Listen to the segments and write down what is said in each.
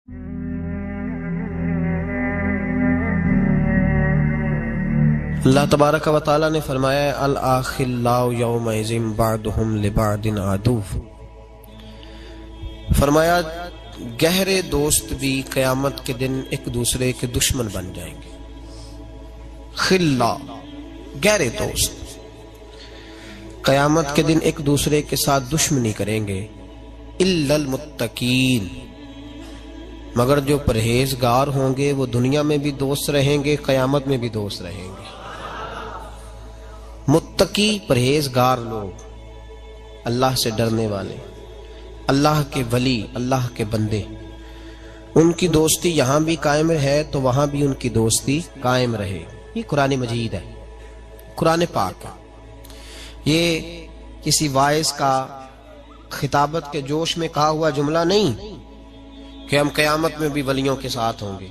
اللہ تبارک و تعالی نے فرمایا الاخلاء یومئذ بعضهم لبعض عدو، فرمایا گہرے دوست بھی قیامت کے دن ایک دوسرے کے دشمن بن جائیں گے۔ خلا، گہرے دوست قیامت کے دن ایک دوسرے کے ساتھ دشمنی کریں گے۔ الا المتقین، مگر جو پرہیزگار ہوں گے وہ دنیا میں بھی دوست رہیں گے، قیامت میں بھی دوست رہیں گے۔ متقی، پرہیزگار لوگ، اللہ سے ڈرنے والے، اللہ کے ولی، اللہ کے بندے، ان کی دوستی یہاں بھی قائم ہے تو وہاں بھی ان کی دوستی قائم رہے۔ یہ قرآن مجید ہے، قرآن پاک ہے۔ یہ کسی وائس کا خطابت کے جوش میں کہا ہوا جملہ نہیں کہ ہم قیامت میں بھی ولیوں کے ساتھ ہوں گے۔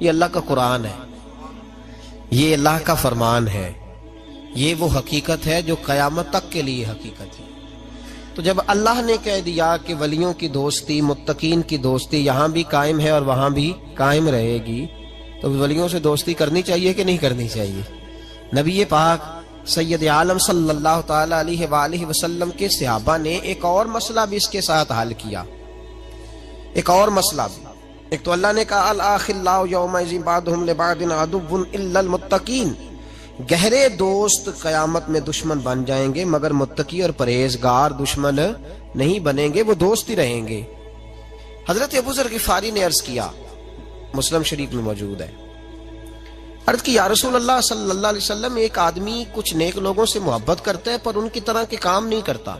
یہ اللہ کا قرآن ہے، یہ اللہ کا فرمان ہے، یہ وہ حقیقت ہے جو قیامت تک کے لیے حقیقت ہے۔ تو جب اللہ نے کہہ دیا کہ ولیوں کی دوستی، متقین کی دوستی یہاں بھی قائم ہے اور وہاں بھی قائم رہے گی، تو ولیوں سے دوستی کرنی چاہیے کہ نہیں کرنی چاہیے؟ نبی پاک سید عالم صلی اللہ تعالی علیہ وآلہ وسلم کے صحابہ نے ایک اور مسئلہ بھی اس کے ساتھ حل کیا، ایک اور مسئلہ بھی۔ ایک تو اللہ نے کہا الاخلاء یومئذ بعضهم لبعض عدو الا المتقین، گہرے دوست قیامت میں دشمن بن جائیں گے مگر متقی اور پرہیزگار دشمن نہیں بنیں گے، وہ دوست ہی رہیں گے۔ حضرت ابو ذر غفاری نے عرض کیا، مسلم شریف میں موجود ہے، عرض کی یا رسول اللہ صلی اللہ علیہ وسلم، ایک آدمی کچھ نیک لوگوں سے محبت کرتا ہے پر ان کی طرح کے کام نہیں کرتا۔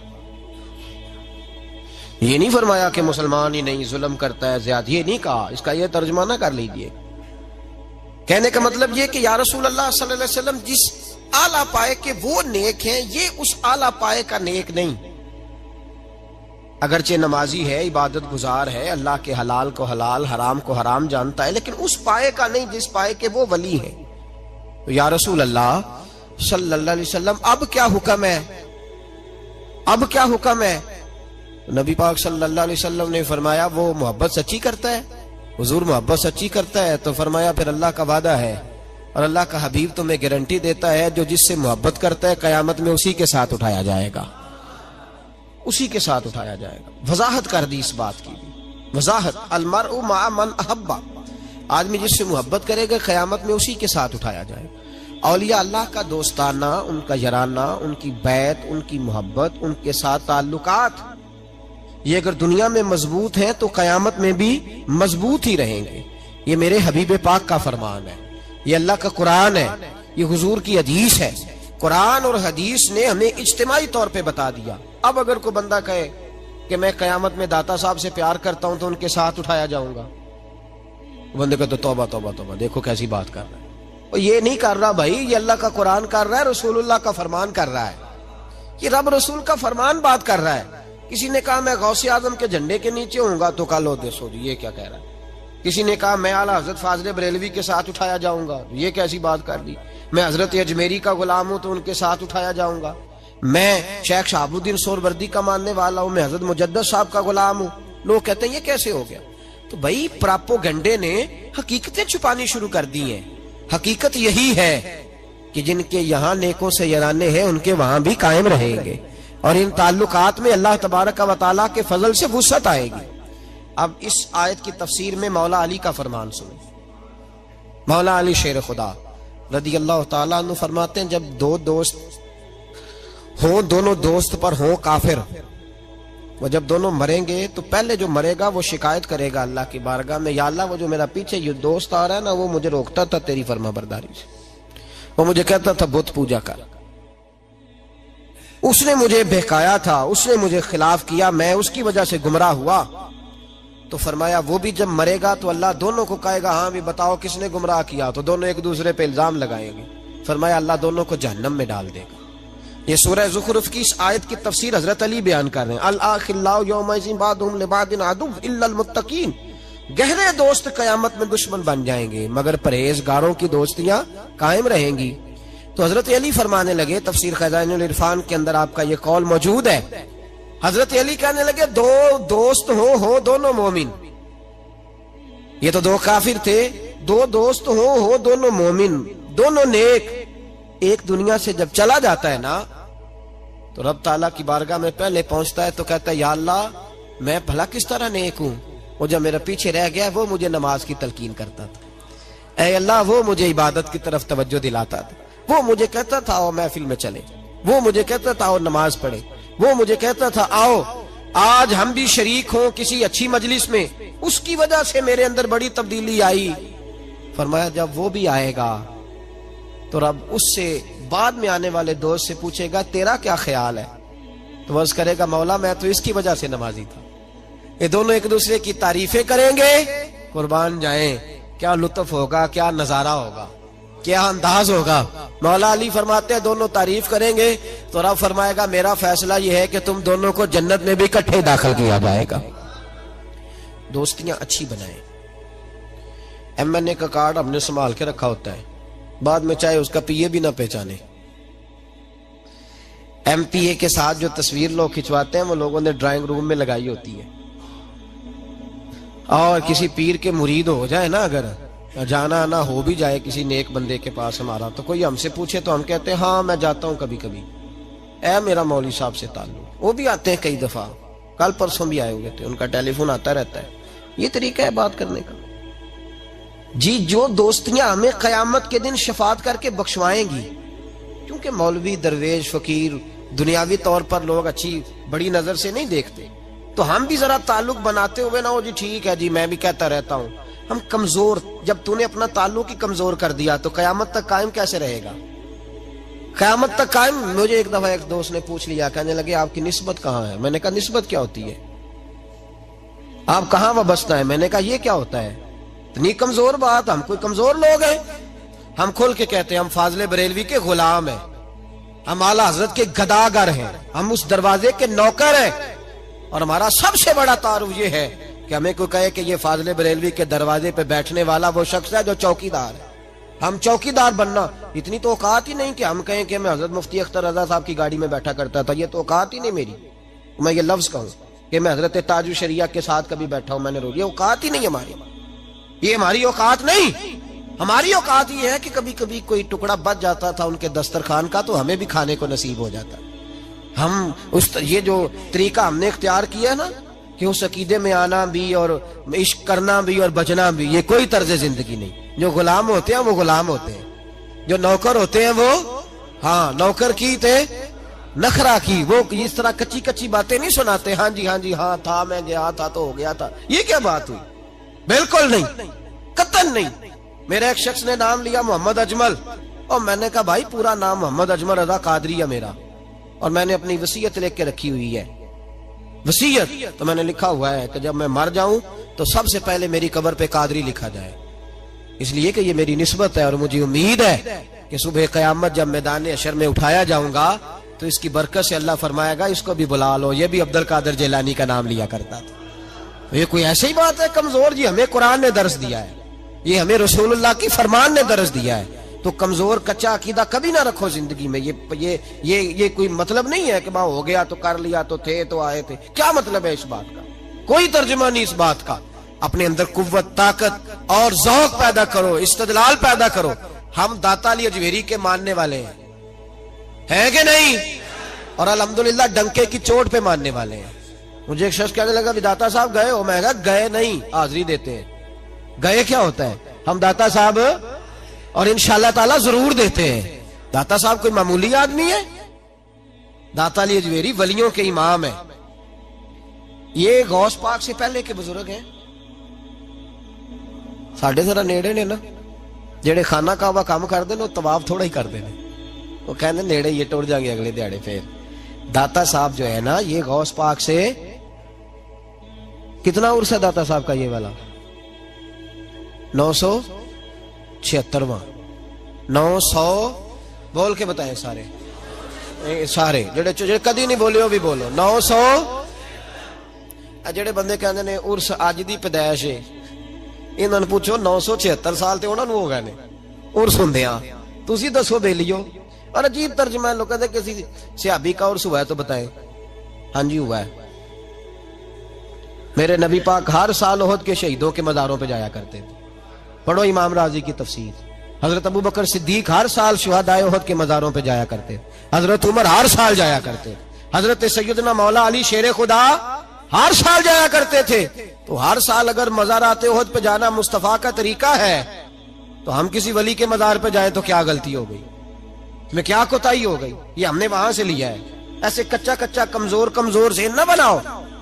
یہ نہیں فرمایا کہ مسلمان ہی نہیں، ظلم کرتا ہے، زیادہ، یہ نہیں کہا، اس کا یہ ترجمہ نہ کر لیجئے۔ کہنے کا مطلب یہ کہ یا رسول اللہ صلی اللہ علیہ وسلم، جس اعلیٰ پائے کے وہ نیک ہیں، یہ اس اعلیٰ پائے کا نیک نہیں۔ اگرچہ نمازی ہے، عبادت گزار ہے، اللہ کے حلال کو حلال، حرام کو حرام جانتا ہے، لیکن اس پائے کا نہیں جس پائے کے وہ ولی ہیں۔ تو یا رسول اللہ صلی اللہ علیہ وسلم، اب کیا حکم ہے؟ اب کیا حکم ہے؟ نبی پاک صلی اللہ علیہ وسلم نے فرمایا وہ محبت سچی کرتا ہے، حضور محبت سچی کرتا ہے، تو فرمایا پھر اللہ کا وعدہ ہے اور اللہ کا حبیب تمہیں گارنٹی دیتا ہے جو جس سے محبت کرتا ہے قیامت میں اسی کے ساتھ اٹھایا جائے گا، اسی کے ساتھ اٹھایا جائے گا۔ وضاحت کر دی اس بات کی، وضاحت، المرء مع من احب، آدمی جس سے محبت کرے گا قیامت میں اسی کے ساتھ اٹھایا جائے گا۔ اولیاء اللہ کا دوستانہ، ان کا یارانہ، ان کی بیعت، ان کی محبت، ان کے ساتھ تعلقات، یہ اگر دنیا میں مضبوط ہیں تو قیامت میں بھی مضبوط ہی رہیں گے۔ یہ میرے حبیب پاک کا فرمان ہے، یہ اللہ کا قرآن ہے، یہ حضور کی حدیث ہے۔ قرآن اور حدیث نے ہمیں اجتماعی طور پہ بتا دیا۔ اب اگر کوئی بندہ کہے کہ میں قیامت میں داتا صاحب سے پیار کرتا ہوں تو ان کے ساتھ اٹھایا جاؤں گا، بندے کا تو توبہ توبہ توبہ، دیکھو کیسی بات کر رہا ہے۔ اور یہ نہیں کر رہا بھائی، یہ اللہ کا قرآن کر رہا ہے، رسول اللہ کا فرمان کر رہا ہے، یہ رب رسول کا فرمان بات کر رہا ہے۔ کسی نے کہا میں غوث اعظم کے جھنڈے کے نیچے ہوں گا تو کل ہو دے سو، یہ کیا کہہ رہا ہے؟ کسی نے کہا میں اعلیٰ حضرت فاضل بریلوی کے ساتھ اٹھایا جاؤں گا، یہ کیسی بات کر دی؟ میں حضرت اجمیری کا غلام ہوں تو ان کے ساتھ اٹھایا جاؤں گا، میں شیخ شہاب الدین سہروردی کا ماننے والا ہوں، میں حضرت مجدد صاحب کا غلام ہوں۔ لوگ کہتے ہیں یہ کیسے ہو گیا؟ تو بھائی پراپوگنڈے نے حقیقتیں چھپانی شروع کر دی ہیں۔ حقیقت یہی ہے کہ جن کے یہاں نیکوں سے یارانے ہیں ان کے وہاں بھی قائم رہیں گے، اور ان تعلقات میں اللہ تبارک و تعالیٰ کے فضل سے وسعت آئے گی۔ اب اس آیت کی تفسیر میں مولا علی کا فرمان سنیں۔ مولا علی شیر خدا رضی اللہ تعالیٰ عنہ فرماتے ہیں، جب دو دوست ہوں، دونوں دوست پر ہوں کافر، وہ جب دونوں مریں گے تو پہلے جو مرے گا وہ شکایت کرے گا اللہ کی بارگاہ میں، یا اللہ وہ جو میرا پیچھے یہ دوست آ رہا ہے نا، وہ مجھے روکتا تھا تیری فرما برداری سے، وہ مجھے کہتا تھا بت پوجا کر، اس نے مجھے بہکایا تھا، اس نے مجھے خلاف کیا، میں اس کی وجہ سے گمراہ ہوا۔ تو فرمایا وہ بھی جب مرے گا تو اللہ دونوں کو کہے گا ہاں بھی بتاؤ کس نے گمراہ کیا، تو دونوں ایک دوسرے پہ الزام لگائیں گے۔ فرمایا اللہ دونوں کو جہنم میں ڈال دے گا۔ یہ سورہ زخرف کی اس آیت کی تفسیر حضرت علی بیان کر رہے ہیں، الاخلاء یومئذ بعضهم لبعض عدو الا المتقین، گہرے دوست قیامت میں دشمن بن جائیں گے مگر پرہیزگاروں کی دوستیاں قائم رہیں گی۔ تو حضرت علی فرمانے لگے، تفسیر خزائن العرفان کے اندر آپ کا یہ قول موجود ہے، حضرت علی کہنے لگے دو دوست ہو دونوں مومن، یہ تو دو کافر تھے، دو دوست ہو دونوں مومن، دونوں نیک، ایک دنیا سے جب چلا جاتا ہے نا تو رب تعالیٰ کی بارگاہ میں پہلے پہنچتا ہے تو کہتا ہے یا اللہ میں بھلا کس طرح نیک ہوں، وہ جب میرا پیچھے رہ گیا وہ مجھے نماز کی تلقین کرتا تھا، اے اللہ وہ مجھے عبادت کی طرف توجہ دلاتا تھا، وہ مجھے کہتا تھا آؤ محفل میں چلے، وہ مجھے کہتا تھا آؤ نماز پڑھے، وہ مجھے کہتا تھا آؤ آج ہم بھی شریک ہوں کسی اچھی مجلس میں، اس کی وجہ سے میرے اندر بڑی تبدیلی آئی۔ فرمایا جب وہ بھی آئے گا تو رب اس سے بعد میں آنے والے دوست سے پوچھے گا تیرا کیا خیال ہے، تو عرض کرے گا مولا میں تو اس کی وجہ سے نمازی تھا۔ یہ دونوں ایک دوسرے کی تعریفیں کریں گے، قربان جائیں کیا لطف ہوگا، کیا نظارہ ہوگا، کیا انداز ہوگا۔ مولا علی فرماتے ہیں دونوں تعریف کریں گے تو رب فرمائے گا میرا فیصلہ یہ ہے کہ تم دونوں کو جنت میں بھی اکٹھے داخل کیا جائے گا۔ دوستیاں اچھی بنائیں۔ ایم این اے کا کارڈ ہم نے سنبھال کے رکھا ہوتا ہے، بعد میں چاہے اس کا پی اے بھی نہ پہچانے۔ ایم پی اے کے ساتھ جو تصویر لوگ کھنچواتے ہیں وہ لوگوں نے ڈرائنگ روم میں لگائی ہوتی ہے، اور کسی پیر کے مرید ہو جائے نا، اگر جانا آنا ہو بھی جائے کسی نیک بندے کے پاس ہمارا، تو کوئی ہم سے پوچھے تو ہم کہتے ہیں ہاں میں جاتا ہوں کبھی کبھی، اے میرا مولوی صاحب سے تعلق۔ وہ بھی آتے ہیں کئی دفعہ، کل پرسوں بھی آئے ہوئے تھے، ان کا ٹیلی فون آتا رہتا ہے۔ یہ طریقہ ہے بات کرنے کا جی۔ جو دوستیاں ہمیں قیامت کے دن شفاعت کر کے بخشوائیں گی، کیونکہ مولوی درویش فقیر دنیاوی طور پر لوگ اچھی بڑی نظر سے نہیں دیکھتے، تو ہم بھی ذرا تعلق بناتے ہوئے نہ ہو جی ٹھیک ہے جی میں بھی کہتا رہتا ہوں، ہم کمزور، جب تو نے اپنا تعلق ہی کمزور کر دیا تو قیامت تک قائم کیسے رہے گا؟ قیامت تک قائم۔ مجھے ایک دفعہ ایک دوست نے پوچھ لیا، کہنے لگے آپ کی نسبت کہاں ہے؟ میں نے کہا نسبت کیا ہوتی ہے، آپ کہاں وابستہ ہیں؟ میں نے کہا یہ کیا ہوتا ہے؟ اتنی کمزور بات، ہم کوئی کمزور لوگ ہیں؟ ہم کھل کے کہتے ہیں ہم فاضل بریلوی کے غلام ہیں، ہم اعلیٰ حضرت کے گداگر ہیں، ہم اس دروازے کے نوکر ہیں، اور ہمارا سب سے بڑا تعارف یہ ہے کہ ہمیں کوئی کہے کہ یہ فاضل بریلوی کے دروازے پہ بیٹھنے والا وہ شخص ہے جو چوکیدار ہے، ہم چوکیدار بننا، اتنی تو اوقات ہی نہیں کہ ہم کہیں کہ میں حضرت مفتی اختر رضا صاحب کی گاڑی میں بیٹھا کرتا تھا، یہ تو اوقات ہی نہیں میری، میں یہ لفظ کہوں کہ میں حضرت تاج الشریعہ کے ساتھ کبھی بیٹھا ہوں میں نے یہ اوقات ہی نہیں ہماری، یہ ہماری اوقات نہیں۔ ہماری اوقات یہ ہے کہ کبھی کبھی کوئی ٹکڑا بچ جاتا تھا ان کے دسترخوان کا تو ہمیں بھی کھانے کو نصیب ہو جاتا۔ ہم یہ جو طریقہ ہم نے اختیار کیا ہے نا کہ اس عقیدے میں آنا بھی اور عشق کرنا بھی اور بچنا بھی، یہ کوئی طرز زندگی نہیں۔ جو غلام ہوتے ہیں وہ غلام ہوتے ہیں، جو نوکر ہوتے ہیں وہ ہاں نوکر کی تھے نخرا کی، وہ اس طرح کچی کچی باتیں نہیں سناتے، ہاں جی ہاں تھا میں گیا تھا تو ہو گیا تھا، یہ کیا بات ہوئی؟ بالکل نہیں، قطعاً نہیں۔ میرے ایک شخص نے نام لیا محمد اجمل، اور میں نے کہا بھائی پورا نام محمد اجمل رضا قادری ہے میرا، اور میں نے اپنی وصیت لکھ کے رکھی ہوئی ہے، وصیت تو میں نے لکھا ہوا ہے کہ جب میں مر جاؤں تو سب سے پہلے میری قبر پہ قادری لکھا جائے، اس لیے کہ یہ میری نسبت ہے، اور مجھے امید ہے کہ صبح قیامت جب میدان حشر میں اٹھایا جاؤں گا تو اس کی برکت سے اللہ فرمائے گا اس کو بھی بلا لو، یہ بھی عبد القادر جیلانی کا نام لیا کرتا تھا۔ یہ کوئی ایسی بات ہے کمزور؟ جی ہمیں قرآن نے درس دیا ہے، یہ ہمیں رسول اللہ کی فرمان نے درس دیا ہے، تو کمزور کچا عقیدہ کبھی نہ رکھو زندگی میں۔ یہ کوئی مطلب نہیں ہے کہ ماں ہو گیا تو کر لیا تو تھے تو آئے تھے، کیا مطلب ہے اس بات کا؟ کوئی ترجمہ نہیں اس بات کا۔ اپنے اندر قوت، طاقت اور ذوق پیدا کرو، استدلال پیدا کرو۔ ہم داتا علی اجویری کے ماننے والے ہیں کہ نہیں؟ اور الحمدللہ ڈنکے کی چوٹ پہ ماننے والے ہیں۔ مجھے ایک شخص کہنے لگا بھی داتا صاحب گئے ہو؟ میں کہا گئے نہیں، حاضری دیتے ہیں۔ گئے کیا ہوتا ہے؟ ہم داتا صاحب اور انشاءاللہ تعالی ضرور دیتے ہیں۔ داتا صاحب کوئی معمولی آدمی ہے؟ داتا علی اجویری ولیوں کے امام ہیں، یہ غوث پاک سے پہلے کے بزرگ ہیں۔ ساڑھے ذرا نیڑے نے نا، جڑے خانہ کعبہ کام کر دیں وہ طواف تھوڑا ہی کر دیں، وہ کہنے نیڑے یہ ٹوڑ جائیں گے اگلے دیہڑے پھر۔ داتا صاحب جو ہے نا یہ غوث پاک سے کتنا عرص ہے داتا صاحب کا یہ والا؟ 976واں 900 بول کے بتائیں سارے جڑے کدی نہیں بولے وہ بھی بولو 900۔ جڑے بندے کہندے نے عرس اج دی پیدائش ہے، انہاں نوں پوچھو 976 سال تے انہاں نوں ہو گئے نے عرس ہوندیاں، تسی دسو بیلیو۔ اور عجیب ترجمہ ہے، لوگ کہتے ہیں کسی صحابی کا عرس ہوا ہے تو بتائیں۔ ہاں جی ہوا ہے، میرے نبی پاک ہر سال احد کے شہیدوں کے مزاروں پہ جایا کرتے تھے. پڑھو امام راضی کی تفسیر. حضرت ابو بکر صدیق ہر سال شہدائے احد کے مزاروں پہ جایا کرتے. حضرت عمر ہر سال جایا کرتے. حضرت سیدنا مولا علی شیر خدا ہر سال جایا کرتے تھے. تو ہر سال اگر مزارات احد پہ جانا مصطفیٰ کا طریقہ ہے تو ہم کسی ولی کے مزار پہ جائیں تو کیا غلطی ہو گئی, میں کیا کوتاہی ہو گئی؟ یہ ہم نے وہاں سے لیا ہے. ایسے کچا کچا کمزور کمزور سے نہ بناؤ.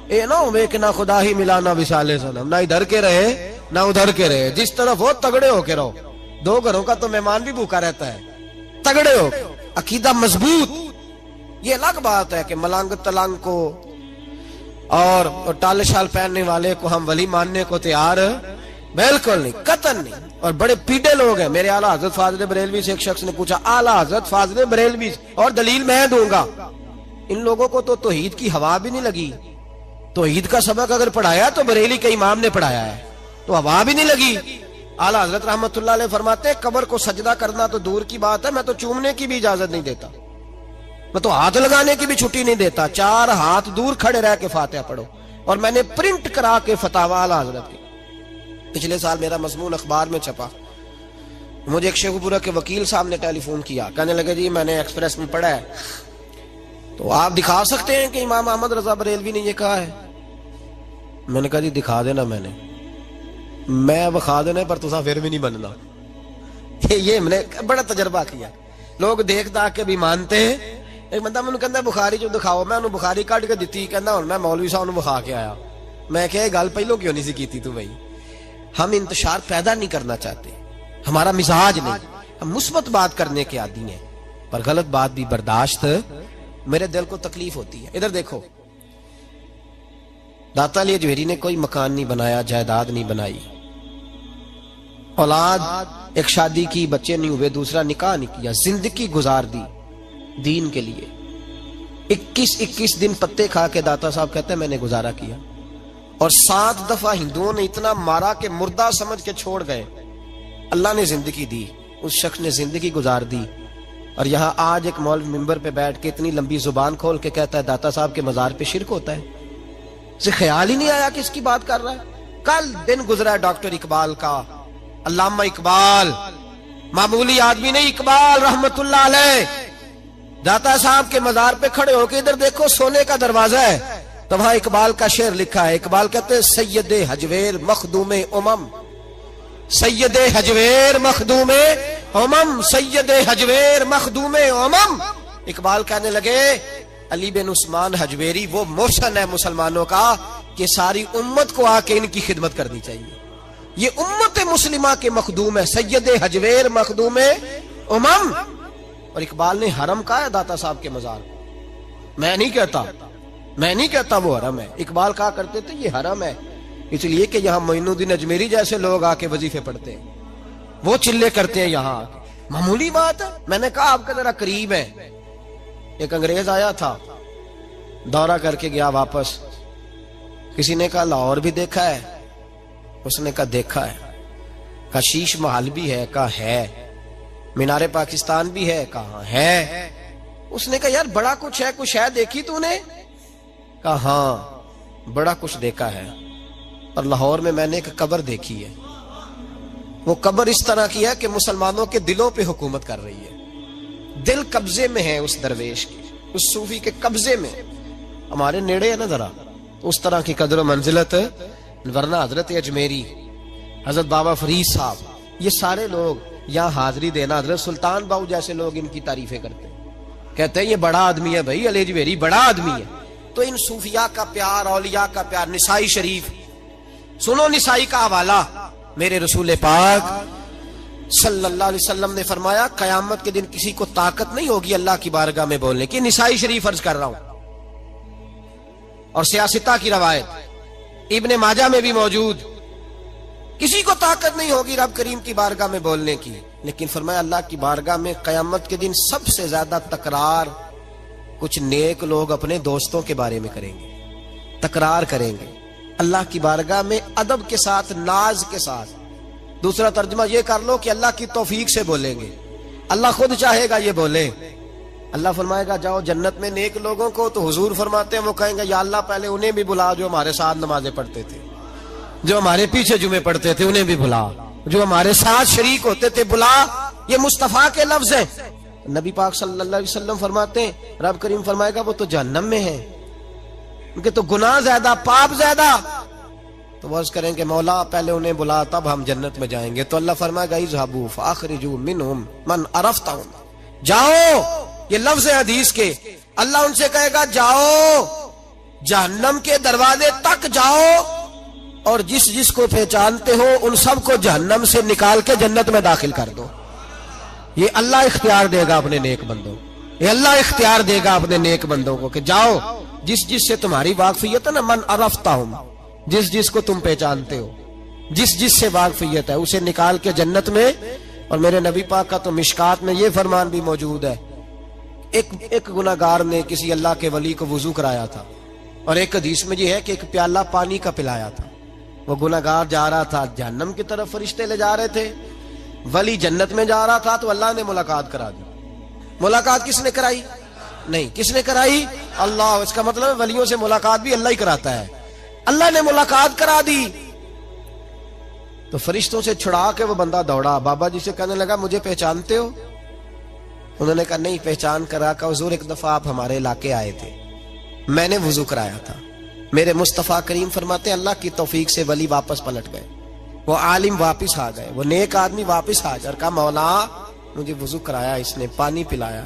اے نہ ہوئے کہ نہ خدا ہی ملا نہ وصال صنم, نہ ادھر کے رہے نہ ادھر کے رہے. جس طرف ہو تگڑے ہو کے رہو. دو گھروں کا تو مہمان بھی بھوکا رہتا ہے. تگڑے ہو, عقیدہ مضبوط. یہ الگ بات ہے کہ ملنگ تلنگ کو اور ٹال شال پہننے والے کو ہم ولی ماننے کو تیار بالکل نہیں, قطعاً نہیں. اور بڑے پیڑے لوگ ہیں. میرے اعلیٰ حضرت فاضل بریلوی سے ایک شخص نے پوچھا, اعلیٰ حضرت فاضل بریلوی, اور دلیل میں دوں گا, ان لوگوں کو تو توحید کی ہوا بھی نہیں لگی. توحید کا سبق اگر پڑھایا تو بریلی کے امام نے پڑھایا ہے, تو ہوا بھی نہیں لگی. اعلیٰ حضرت رحمت اللہ علیہ فرماتے ہیں قبر کو سجدہ کرنا تو دور کی بات ہے, میں تو چومنے کی بھی اجازت نہیں دیتا, میں تو ہاتھ لگانے کی بھی چھٹی نہیں دیتا. 4 ہاتھ دور کھڑے رہ کے فاتحہ پڑھو. اور میں نے پرنٹ کرا کے فتاوی اعلیٰ حضرت کے پچھلے سال میرا مضمون اخبار میں چھپا. مجھے ایک شیخ پورہ کے وکیل صاحب نے ٹیلی فون کیا, کہنے لگے جی میں نے ایکسپریس میں پڑھا ہے, تو آپ دکھا سکتے ہیں کہ امام احمد رضا بریلوی نے یہ کہا ہے. میں نے کہا جی دکھا دینا, میں بخا دینا پر تسا پھر بھی نہیں بننا. یہ میں نے بڑا تجربہ کیا. لوگ دیکھ داکھ کے بھی مانتے ہیں. ایک بندہ مجھے کہتا ہے بخاری جو دکھاؤ, میں انہوں بخاری کٹ کے دیتی, کہنا ہوں میں مولوی صاحب نے بخا کے آیا. میں کہ گل پہلو کیوں نہیں سی کیتی تو بھائی. ہم انتشار پیدا نہیں کرنا چاہتے, ہمارا مزاج نہیں, ہم مثبت بات کرنے کے عادی ہیں, پر غلط بات بھی برداشت. میرے دل کو تکلیف ہوتی ہے. ادھر دیکھو, داتا علی اجمیری نے کوئی مکان نہیں بنایا, جائیداد نہیں بنائی, اولاد ایک شادی کی, بچے نہیں ہوئے, دوسرا نکاح نہیں کیا, زندگی گزار دی دین کے لیے. 21 دن پتے کھا کے داتا صاحب کہتے ہیں میں نے گزارا کیا. اور 7 دفعہ ہندوؤں نے اتنا مارا کہ مردہ سمجھ کے چھوڑ گئے. اللہ نے زندگی دی, اس شخص نے زندگی گزار دی. اور یہاں آج ایک مولوی ممبر پہ بیٹھ کے اتنی لمبی زبان کھول کے کہتا ہے داتا صاحب کے مزار پہ شرک ہوتا ہے. اسے خیال ہی نہیں آیا کہ اس کی بات کر رہا ہے. کل دن گزرا ہے ڈاکٹر اقبال کا, علامہ اقبال, معمولی آدمی نہیں, اقبال رحمت اللہ علیہ. داتا صاحب کے مزار پہ کھڑے ہو کے ادھر دیکھو, سونے کا دروازہ ہے, تو وہاں اقبال کا شعر لکھا ہے. اقبال کہتے ہیں سید حجویر مخدوم امم, سید حجویر مخدوم امم, سید حجویر مخدوم امم. اقبال کہنے لگے علی بن عثمان حجویری وہ موشن ہے مسلمانوں کا کہ ساری امت کو آ کے ان کی خدمت کرنی چاہیے. یہ امت مسلمہ کے مخدوم ہے, سید حجویر مخدوم امم. اور اقبال نے حرم کہا ہے داتا صاحب کے مزار. میں نہیں کہتا وہ حرم ہے. اقبال کہا کرتے تھے یہ حرم ہے, اس لیے کہ یہاں معین الدین اجمیری جیسے لوگ آ کے وظیفے پڑھتے ہیں, وہ چلے کرتے ہیں یہاں آ کے. معمولی بات ہے. میں نے کہا آپ کا ذرا قریب ہے. ایک انگریز آیا تھا, دورہ کر کے گیا واپس. کسی نے کہا لاہور بھی دیکھا ہے؟ اس نے کہا دیکھا ہے. کہا شیش محل بھی ہے؟ کہا ہے. مینار پاکستان بھی ہے؟ کہا ہے. اس نے کہا یار بڑا کچھ ہے, کچھ ہے دیکھی تو نے؟ کہا ہاں بڑا کچھ دیکھا ہے. اور لاہور میں نے ایک قبر دیکھی ہے. وہ قبر اس طرح کی ہے کہ مسلمانوں کے دلوں پہ حکومت کر رہی ہے. دل قبضے میں ہے اس درویش کے, اس صوفی کے قبضے میں. ہمارے نیڑے ہے نا ذرا, اس طرح کی قدر و منزلت. ورنہ حضرت اجمیری, حضرت بابا فرید صاحب, یہ سارے لوگ یہاں حاضری دینا. حضرت سلطان باؤ جیسے لوگ ان کی تعریفیں کرتے ہیں, کہتے ہیں یہ بڑا آدمی ہے بھائی, علی اجمیری بڑا آدمی ہے. تو ان صوفیاء کا پیار, اولیاء کا پیار. نسائی شریف سنو, نسائی کا حوالہ. میرے رسول پاک صلی اللہ علیہ وسلم نے فرمایا قیامت کے دن کسی کو طاقت نہیں ہوگی اللہ کی بارگاہ میں بولنے کی. نسائی شریف عرض کر رہا ہوں, اور سیاستہ کی روایت ابن ماجہ میں بھی موجود. کسی کو طاقت نہیں ہوگی رب کریم کی بارگاہ میں بولنے کی. لیکن فرمایا اللہ کی بارگاہ میں قیامت کے دن سب سے زیادہ تکرار کچھ نیک لوگ اپنے دوستوں کے بارے میں کریں گے, تکرار کریں گے اللہ کی بارگاہ میں ادب کے ساتھ, ناز کے ساتھ. دوسرا ترجمہ یہ کر لو کہ اللہ کی توفیق سے بولیں گے, اللہ خود چاہے گا یہ بولیں. اللہ فرمائے گا جاؤ جنت میں نیک لوگوں کو، تو حضور فرماتے ہیں وہ کہیں گے یا اللہ پہلے انہیں بھی بلا جو ہمارے ساتھ نمازیں پڑھتے تھے، جو ہمارے پیچھے جمعے پڑھتے تھے انہیں بھی بلا، جو ہمارے ساتھ شریک ہوتے تھے بلا۔ یہ مصطفیٰ کے لفظ ہیں۔ نبی پاک صلی اللہ علیہ وسلم فرماتے ہیں رب کریم فرمائے گا وہ تو جہنم میں ہیں، ان کے تو گناہ زیادہ، پاپ زیادہ۔ تو وہ عرض کریں کہ مولا پہلے انہیں بلا تب ہم جنت میں جائیں گے۔ تو اللہ فرمائے گا اذهبوا فاخرجوا منهم من عرفتم، جاؤ، یہ لفظ ہے حدیث کے، اللہ ان سے کہے گا جاؤ جہنم کے دروازے تک جاؤ اور جس جس کو پہچانتے ہو ان سب کو جہنم سے نکال کے جنت میں داخل کر دو۔ یہ اللہ اختیار دے گا اپنے نیک بندوں، یہ اللہ اختیار دے گا اپنے نیک بندوں کو کہ جاؤ جس جس سے تمہاری واقفیت ہے نا، من عرفتہم، جس جس کو تم پہچانتے ہو، جس جس سے واقفیت ہے اسے نکال کے جنت میں۔ اور میرے نبی پاک کا تو مشکات میں یہ فرمان بھی موجود ہے، ایک گناہگار نے کسی اللہ کے ولی کو وضو کرایا تھا، اور ایک حدیث میں یہ ہے کہ ایک پیالہ پانی کا پلایا تھا۔ وہ گناہگار جا رہا تھا جہنم کی طرف، فرشتے لے جا رہے تھے، ولی جنت میں جا رہا تھا، تو اللہ نے ملاقات کرا دی۔ ملاقات کس نے کرائی؟ نہیں، کس نے کرائی؟ اللہ۔ اس کا مطلب ولیوں سے ملاقات بھی اللہ ہی کراتا ہے۔ اللہ نے ملاقات کرا دی تو فرشتوں سے چھڑا کے وہ بندہ دوڑا، بابا جی سے کہنے لگا مجھے پہچانتے ہو؟ انہوں نے کہا نہیں پہچان کرا کہ حضور ایک دفعہ آپ ہمارے علاقے آئے تھے، میں نے وضو کرایا تھا۔ میرے مصطفیٰ کریم فرماتے ہیں اللہ کی توفیق سے ولی واپس پلٹ گئے، وہ عالم واپس آ گئے، وہ نیک آدمی واپس آ جائے، کہا مولا مجھے وضو کرایا اس نے، پانی پلایا،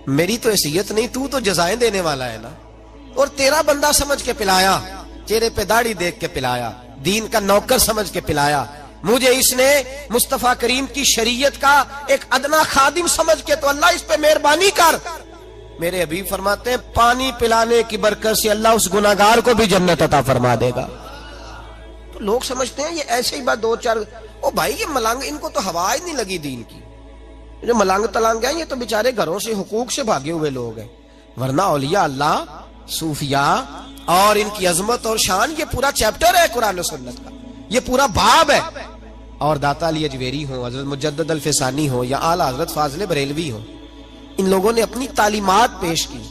میری تو حیثیت نہیں، تو جزائیں دینے والا ہے نا، اور تیرا بندہ سمجھ کے پلایا، چہرے پہ داڑھی دیکھ کے پلایا، دین کا نوکر سمجھ کے پلایا، مجھے اس نے مصطفیٰ کریم کی شریعت کا ایک ادنا خادم سمجھ کے، تو اللہ اس پہ مہربانی کر۔ میرے حبیب فرماتے ہیں پانی پلانے کی برکت سے اللہ اس گناہگار کو بھی جنت عطا فرما دے گا۔ تو لوگ سمجھتے ہیں یہ ایسے ہی بات دو چار، او بھائی یہ ملنگ، ان کو تو ہوا ہی نہیں لگی دین کی، جو ملنگ تلنگ ہیں یہ تو بیچارے گھروں سے حقوق سے بھاگے ہوئے لوگ ہیں، ورنہ اولیاء اللہ، صوفیاء اور ان کی عظمت اور شان یہ پورا چیپٹر ہے قرآن و سنت کا، یہ پورا باب ہے۔ اور داتا علی اجویری ہوں، حضرت مجدد الفسانی ہوں، یا اعلیٰ حضرت فاضل بریلوی ہوں، ان لوگوں نے اپنی تعلیمات پیش کی۔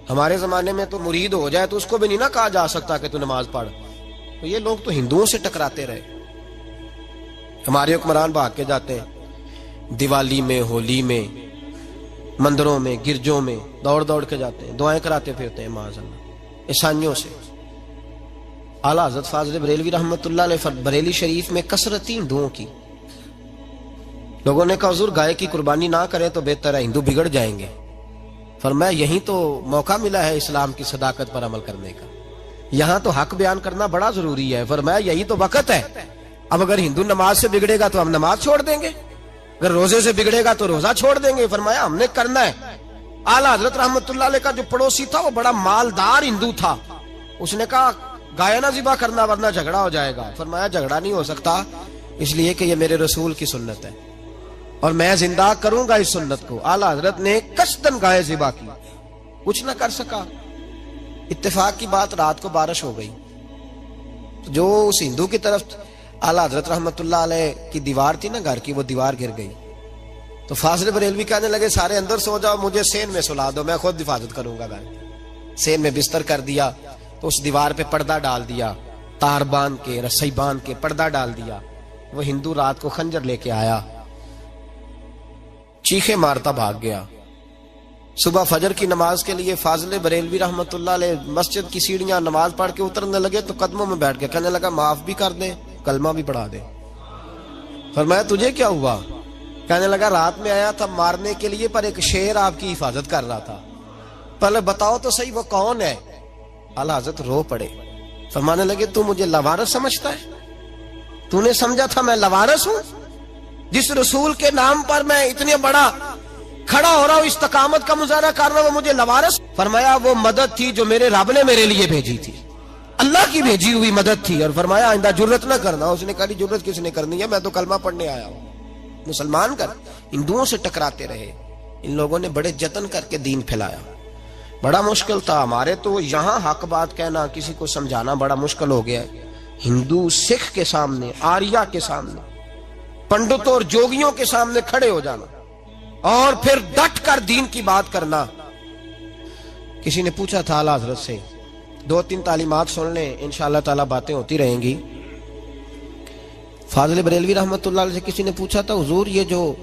ہمارے زمانے میں تو مرید ہو جائے تو اس کو بھی نہیں نہ کہا جا سکتا کہ تو نماز پڑھ، تو یہ لوگ تو ہندوؤں سے ٹکراتے رہے۔ ہمارے حکمران بھاگ کے جاتے ہیں دیوالی میں، ہولی میں، مندروں میں، گرجوں میں دوڑ دوڑ کے جاتے ہیں، دعائیں کراتے پھرتے ہیں معاذ اللہ عیسائیوں سے۔ اعلیٰ حضرت فاضل بریلوی رحمت اللہ علیہ بریلی شریف میں کثرتی ہندوؤں کی، لوگوں نے کہا حضور گائے کی قربانی نہ کریں تو بہتر ہے، ہندو بگڑ جائیں گے۔ فرمایا یہی تو موقع ملا ہے اسلام کی صداقت پر عمل کرنے کا، یہاں تو حق بیان کرنا بڑا ضروری ہے۔ فرمایا یہی تو وقت ہے، اب اگر ہندو نماز سے بگڑے گا تو ہم نماز چھوڑ دیں گے، اگر روزے سے بگڑے گا تو روزہ چھوڑ دیں گے۔ فرمایا ہم نے کرنا ہے۔ اعلیٰ حضرت رحمت اللہ علیہ کا جو پڑوسی تھا وہ بڑا مالدار ہندو تھا، اس نے کہا گائے نہ ذبح کرنا ورنہ جھگڑا ہو جائے گا۔ فرمایا جھگڑا نہیں ہو سکتا، اس لیے کہ یہ میرے رسول کی سنت ہے اور میں زندہ کروں گا اس سنت کو۔ اعلیٰ حضرت نے قصداً گائے ذبح کی، کچھ نہ کر سکا۔ اتفاق کی بات رات کو بارش ہو گئی، جو اس ہندو کی طرف اعلیٰ حضرت رحمت اللہ علیہ کی دیوار تھی نا گھر کی، وہ دیوار گر گئی۔ تو فاضل بریلوی کہنے لگے سارے اندر سو جاؤ، مجھے سین میں سلا دو، میں خود حفاظت کروں گا گھر۔ سین میں بستر کر دیا تو اس دیوار پہ پردہ ڈال دیا، تار باندھ کے، رسی باندھ کے پردہ ڈال دیا۔ وہ ہندو رات کو خنجر لے کے آیا، چیخے مارتا بھاگ گیا۔ صبح فجر کی نماز کے لیے فاضل بریلوی رحمت اللہ علیہ مسجد کی سیڑھیاں نماز پڑھ کے اترنے لگے تو قدموں میں بیٹھ کے کہنے لگا معاف بھی کر دیں، کلمہ بھی پڑھا دے۔ فرمایا تجھے کیا ہوا؟ کہنے لگا رات میں آیا تھا مارنے کے لیے پر ایک شیر آپ کی حفاظت کر رہا تھا، پہلے بتاؤ تو صحیح وہ کون ہے؟ اعلیٰ حضرت رو پڑے، فرمانے لگے تو مجھے لوارث سمجھتا ہے؟ تو نے سمجھا تھا میں لوارث ہوں؟ جس رسول کے نام پر میں اتنے بڑا کھڑا ہو رہا ہوں، استقامت کا مظاہرہ کر رہا ہوں، وہ مجھے لوارث؟ فرمایا وہ مدد تھی جو میرے رب نے میرے لیے بھیجی تھی، اللہ کی بھیجی ہوئی مدد تھی۔ اور فرمایا آئندہ جرت نہ کرنا۔ اس نے کہا جرت کس نے کرنی ہے، میں تو کلمہ پڑھنے آیا ہوں۔ مسلمان کر ہندوؤں سے ٹکراتے رہے، ان لوگوں نے بڑے جتن کر کے دین پھیلایا، بڑا مشکل تھا۔ ہمارے تو یہاں حق بات کہنا، کسی کو سمجھانا بڑا مشکل ہو گیا ہے۔ ہندو سکھ کے سامنے، آریہ کے سامنے، پنڈتوں اور جوگیوں کے سامنے کھڑے ہو جانا اور پھر ڈٹ کر دین کی بات کرنا. کسی نے پوچھا تھا اعلیٰ حضرت سے, 2-3 تعلیمات سن لیں, انشاءاللہ تعالی باتیں ہوتی رہیں گی. فاضل بریلوی رحمت اللہ علیہ سے کسی نے پوچھا تھا, حضور یہ جو